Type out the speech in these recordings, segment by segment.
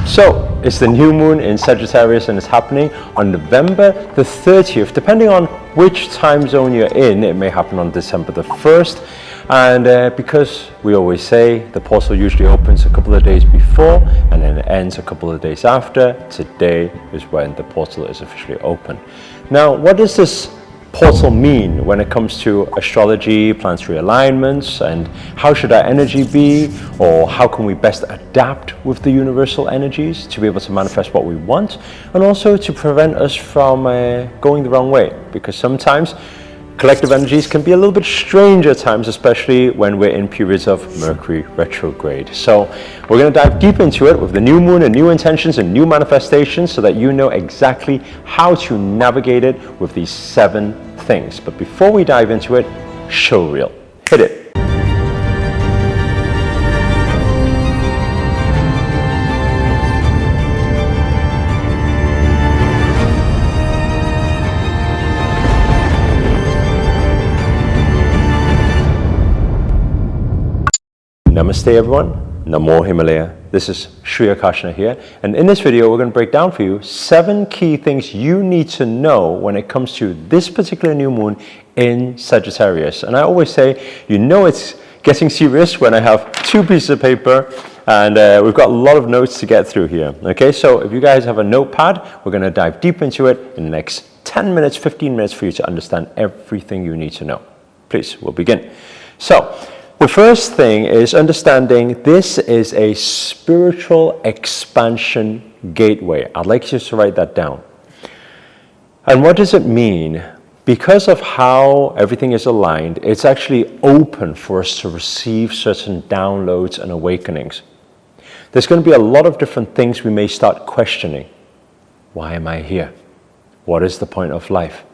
So, it's the new moon in Sagittarius and it's happening on November the 30th. Depending on which time zone you're in, it may happen on December the 1st. And because we always say the portal usually opens a couple of days before and then it ends a couple of days after, today is when the portal is officially open. Now, what does this portal mean when it comes to astrology, planetary alignments, and how should our energy be, or how can we best adapt with the universal energies to be able to manifest what we want, and also to prevent us from going the wrong way, because sometimes collective energies can be a little bit strange at times, especially when we're in periods of Mercury retrograde. So we're going to dive deep into it with the new moon and new intentions and new manifestations so that you know exactly how to navigate it with these 7 things. But before we dive into it, show reel. Hit it. Namaste everyone, Namo Himalaya. This is Sri Akarshana here, and in this video we're going to break down for you 7 key things you need to know when it comes to this particular new moon in Sagittarius. And I always say, you know it's getting serious when I have 2 pieces of paper and we've got a lot of notes to get through here. Okay, so if you guys have a notepad, we're going to dive deep into it in the next 10 minutes, 15 minutes for you to understand everything you need to know. Please, we'll begin. So, the first thing is understanding this is a spiritual expansion gateway. I'd like you to write that down. And what does it mean? Because of how everything is aligned, it's actually open for us to receive certain downloads and awakenings. There's going to be a lot of different things we may start questioning. Why am I here? What is the point of life?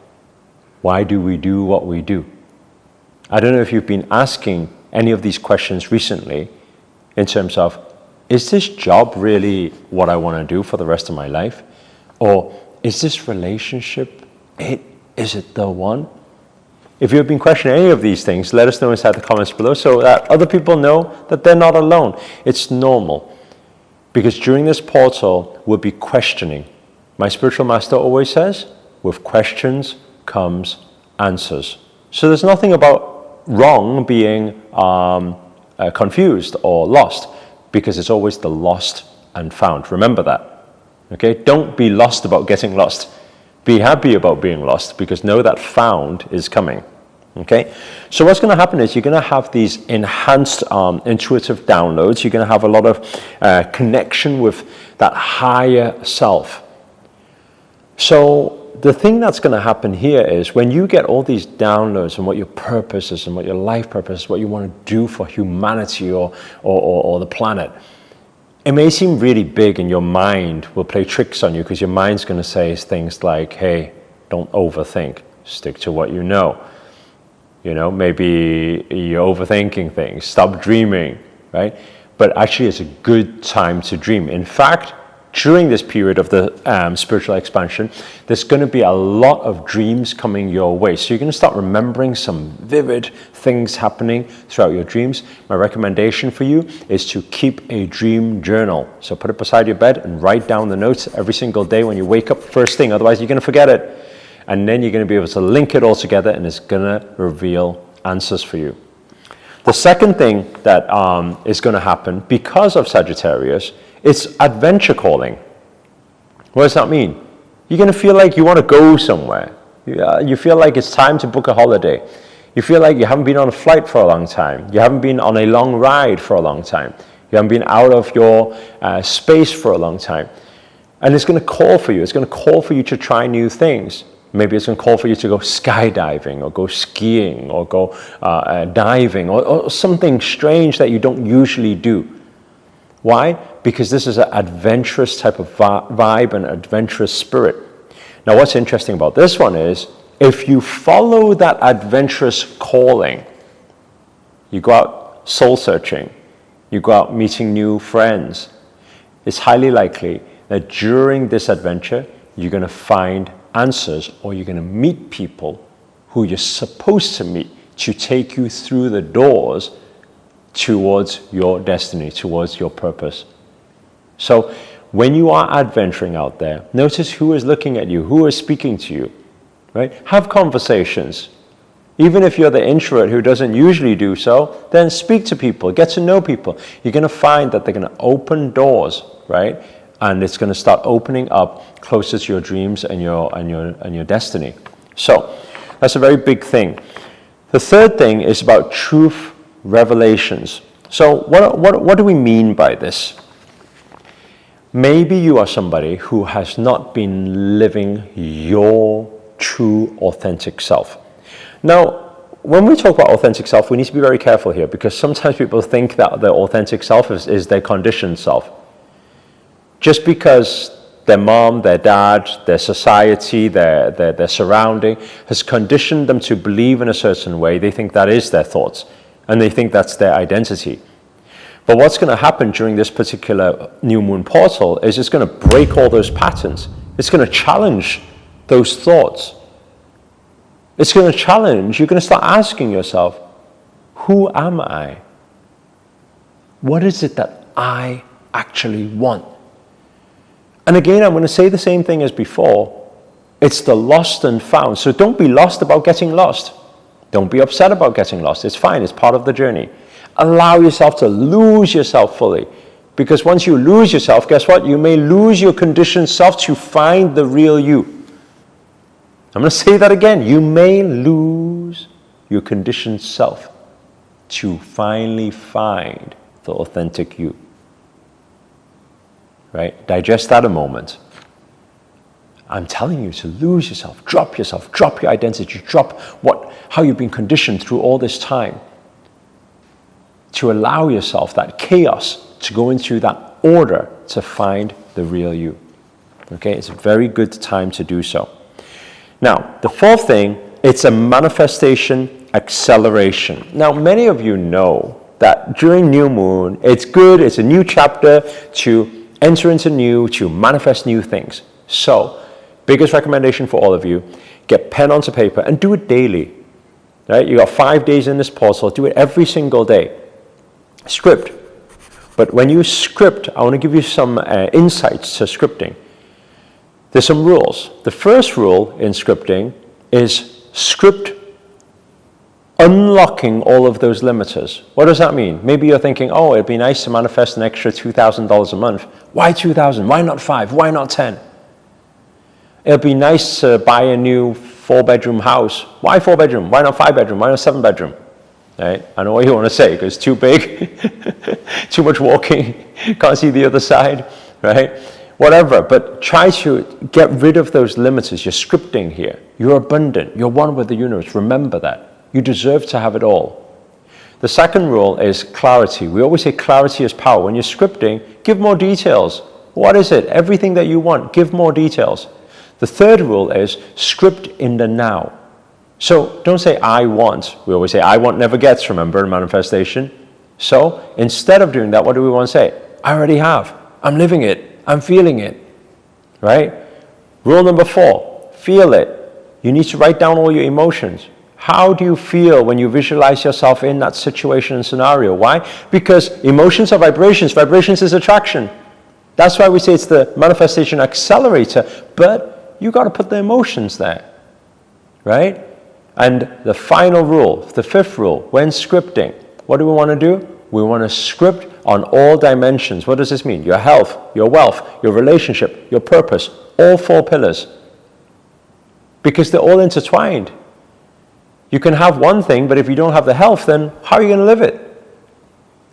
Why do we do what we do? I don't know if you've been asking any of these questions recently in terms of, is this job really what I want to do for the rest of my life? Or is this relationship, is it the one? If you've been questioning any of these things, let us know inside the comments below so that other people know that they're not alone. It's normal, because during this portal, we'll be questioning. My spiritual master always says, with questions comes answers. So there's nothing about wrong being confused or lost, because it's always the lost and found. Remember that. Okay, don't be lost about getting lost. Be happy about being lost, because know that found is coming. Okay, so what's going to happen is you're going to have these enhanced intuitive downloads. You're going to have a lot of connection with that higher self. So the thing that's going to happen here is when you get all these downloads and what your purpose is and what your life purpose is, what you want to do for humanity or the planet, it may seem really big and your mind will play tricks on you, because your mind's going to say things like, hey, don't overthink, stick to what you know. You know, maybe you're overthinking things, stop dreaming, right? But actually it's a good time to dream. In fact, during this period of the spiritual expansion, there's going to be a lot of dreams coming your way. So you're going to start remembering some vivid things happening throughout your dreams. My recommendation for you is to keep a dream journal. So put it beside your bed and write down the notes every single day when you wake up first thing. Otherwise, you're going to forget it. And then you're going to be able to link it all together, and it's going to reveal answers for you. The second thing that is going to happen because of Sagittarius, it's adventure calling. What does that mean? You're going to feel like you want to go somewhere. You feel like it's time to book a holiday. You feel like you haven't been on a flight for a long time. You haven't been on a long ride for a long time. You haven't been out of your space for a long time. And it's going to call for you. It's going to call for you to try new things. Maybe it's going to call for you to go skydiving or go skiing or go diving or something strange that you don't usually do. Why? Because this is an adventurous type of vibe and adventurous spirit. Now, what's interesting about this one is, if you follow that adventurous calling, you go out soul searching, you go out meeting new friends, it's highly likely that during this adventure, you're going to find answers, or you're going to meet people who you're supposed to meet to take you through the doors towards your destiny, towards your purpose. So when you are adventuring out there, notice who is looking at you, who is speaking to you, right? Have conversations. Even if you're the introvert who doesn't usually do so, then speak to people, get to know people. You're going to find that they're going to open doors, right? And it's going to start opening up closer to your dreams and your destiny. So that's a very big thing. The third thing is about truth revelations. So what do we mean by this? Maybe you are somebody who has not been living your true authentic self. Now, when we talk about authentic self, we need to be very careful here, because sometimes people think that their authentic self is their conditioned self. Just because their mom, their dad, their society, their surrounding has conditioned them to believe in a certain way, they think that is their thoughts, and they think that's their identity. But what's going to happen during this particular new moon portal is it's going to break all those patterns. It's going to challenge those thoughts. It's going to challenge, you're going to start asking yourself, who am I? What is it that I actually want? And again, I'm going to say the same thing as before. It's the lost and found. So don't be lost about getting lost. Don't be upset about getting lost. It's fine. It's part of the journey. Allow yourself to lose yourself fully. Because once you lose yourself, guess what? You may lose your conditioned self to find the real you. I'm going to say that again. You may lose your conditioned self to finally find the authentic you. Right? Digest that a moment. I'm telling you to lose yourself, drop your identity, drop how you've been conditioned through all this time, to allow yourself that chaos to go into that order to find the real you. Okay, it's a very good time to do so. Now, the fourth thing, it's a manifestation acceleration. Now, many of you know that during new moon, it's good, it's a new chapter to enter into new, to manifest new things. So, biggest recommendation for all of you, get pen onto paper and do it daily. Right? You got 5 days in this portal, do it every single day. Script. But when you script, I want to give you some insights to scripting. There's some rules. The first rule in scripting is script unlocking all of those limiters. What does that mean? Maybe you're thinking, oh, it'd be nice to manifest an extra $2,000 a month. Why 2,000? Why not 5? Why not 10? It'd be nice to buy a new 4-bedroom house. Why 4-bedroom? Why not 5-bedroom? Why not 7-bedroom? Right? I know what you want to say, because it's too big, too much walking, can't see the other side, right? Whatever, but try to get rid of those limiters. You're scripting here. You're abundant. You're one with the universe. Remember that. You deserve to have it all. The second rule is clarity. We always say clarity is power. When you're scripting, give more details. What is it? Everything that you want, give more details. The third rule is script in the now. So don't say I want. We always say I want never gets, remember, in manifestation. So instead of doing that, what do we want to say? I already have. I'm living it. I'm feeling it. Right? Rule number 4, feel it. You need to write down all your emotions. How do you feel when you visualize yourself in that situation and scenario? Why? Because emotions are vibrations. Vibrations is attraction. That's why we say it's the manifestation accelerator. But you got to put the emotions there. Right? And the final rule, the 5th rule, when scripting, what do we want to do? We want to script on all dimensions. What does this mean? Your health, your wealth, your relationship, your purpose, all 4 pillars. Because they're all intertwined. You can have one thing, but if you don't have the health, then how are you going to live it?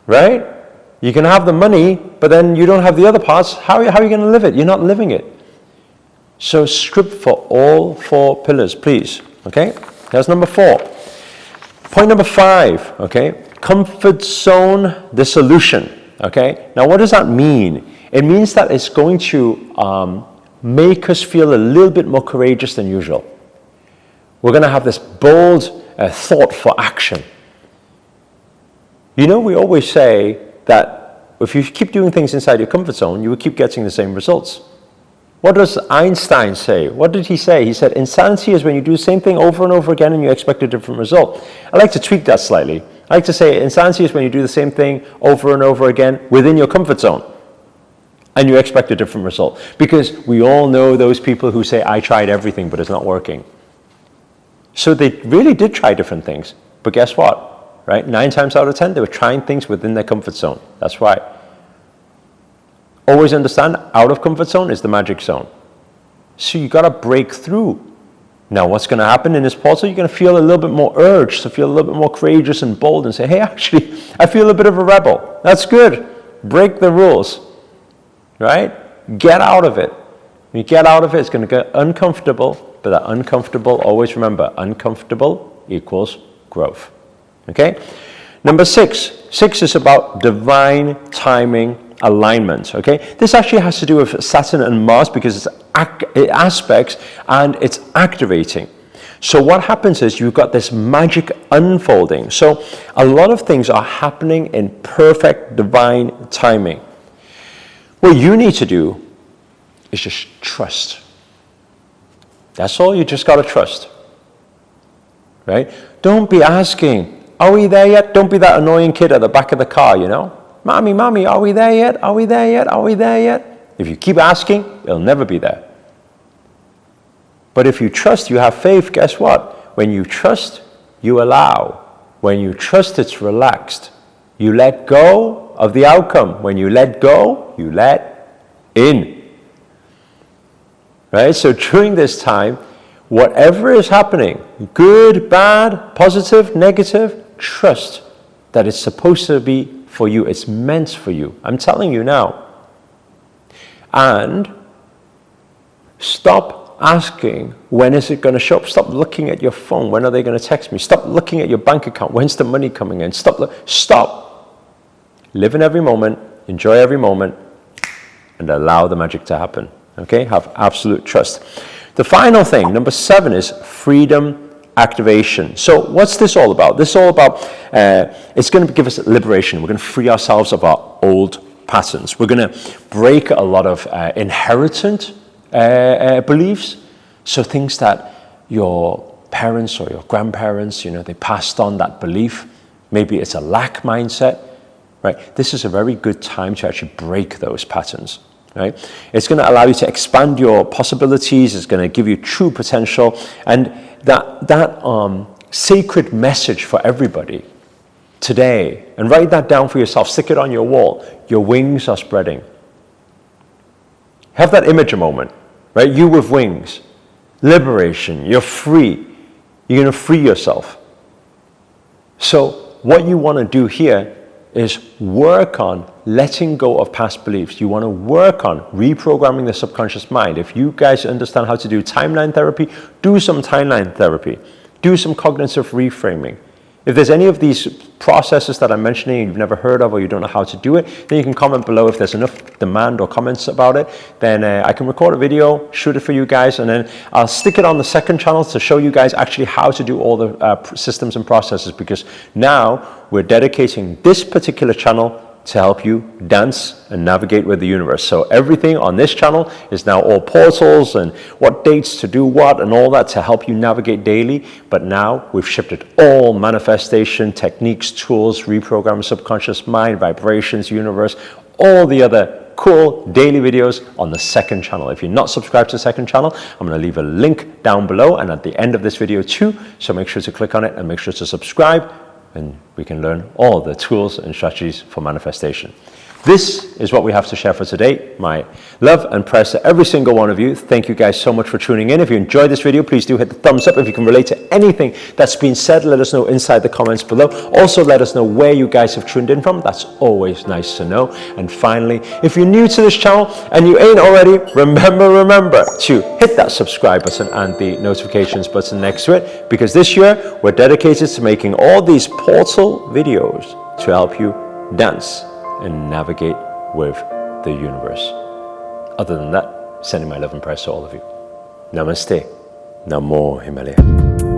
Right? You can have the money, but then you don't have the other parts. How are you going to live it? You're not living it. So script for all 4 pillars, please. Okay? That's number 4. Point number 5, okay? Comfort zone dissolution, okay? Now, what does that mean? It means that it's going to make us feel a little bit more courageous than usual. We're going to have this bold thought for action. You know, we always say that if you keep doing things inside your comfort zone, you will keep getting the same results. What does Einstein say? What did he say? He said, insanity is when you do the same thing over and over again and you expect a different result. I like to tweak that slightly. I like to say insanity is when you do the same thing over and over again within your comfort zone. and you expect a different result. Because we all know those people who say, I tried everything, but it's not working. So they really did try different things. But guess what? Right? 9 times out of 10, they were trying things within their comfort zone. That's right. Always understand, out of comfort zone is the magic zone. So you got to break through. Now, what's going to happen in this portal? You're going to feel a little bit more urge to feel a little bit more courageous and bold and say, hey, actually, I feel a bit of a rebel. That's good. Break the rules. Right? Get out of it. When you get out of it, it's going to get uncomfortable. But that uncomfortable, always remember, uncomfortable equals growth. Okay? Number 6. 6 is about divine timing alignment. Okay? This actually has to do with Saturn and Mars because it aspects and it's activating. So what happens is you've got this magic unfolding. So a lot of things are happening in perfect divine timing. What you need to do is just trust. That's all. You just got to trust. Right? Don't be asking, are we there yet? Don't be that annoying kid at the back of the car, you know? Mommy, are we there yet? Are we there yet? Are we there yet? If you keep asking, it'll never be there. But if you trust, you have faith, guess what? When you trust, you allow. When you trust, it's relaxed. You let go of the outcome. When you let go, you let in. Right? So during this time, whatever is happening, good, bad, positive, negative, trust that it's supposed to be for you. It's meant for you. I'm telling you now. And stop asking, when is it going to show up? Stop looking at your phone. When are they going to text me? Stop looking at your bank account. When's the money coming in? Stop. Live in every moment. Enjoy every moment. And allow the magic to happen. Okay? Have absolute trust. The final thing, number 7, is freedom activation. So what's this all about? This is all about, it's going to give us liberation. We're going to free ourselves of our old patterns. We're going to break a lot of inherited beliefs. So things that your parents or your grandparents, they passed on that belief. Maybe it's a lack mindset, right? This is a very good time to actually break those patterns. Right? It's going to allow you to expand your possibilities. It's going to give you true potential, and that sacred message for everybody today. And write that down for yourself. Stick it on your wall. Your wings are spreading. Have that image a moment, right? You with wings, liberation. You're free. You're going to free yourself. So what you want to do here is work on letting go of past beliefs. You want to work on reprogramming the subconscious mind. If you guys understand how to do timeline therapy, do some timeline therapy. Do some cognitive reframing. If there's any of these processes that I'm mentioning and you've never heard of or you don't know how to do it, then you can comment below. If there's enough demand or comments about it, then I can record a video, shoot it for you guys, and then I'll stick it on the second channel to show you guys actually how to do all the systems and processes, because now we're dedicating this particular channel to help you dance and navigate with the universe. So everything on this channel is now all portals and what dates to do what and all that to help you navigate daily. But now we've shifted all manifestation techniques, tools, reprogram subconscious mind, vibrations, universe, all the other cool daily videos on the second channel. If you're not subscribed to the second channel, I'm going to leave a link down below and at the end of this video too. So make sure to click on it and make sure to subscribe, and we can learn all the tools and strategies for manifestation. This is what we have to share for today. My love and prayers to every single one of you. Thank you guys so much for tuning in. If you enjoyed this video, please do hit the thumbs up. If you can relate to anything that's been said, let us know inside the comments below. Also, let us know where you guys have tuned in from. That's always nice to know. And finally, if you're new to this channel and you ain't already, remember to hit that subscribe button and the notifications button next to it, because this year we're dedicated to making all these portal videos to help you dance and navigate with the universe. Other than that, sending my love and prayers to all of you. Namaste. Namo Himalaya.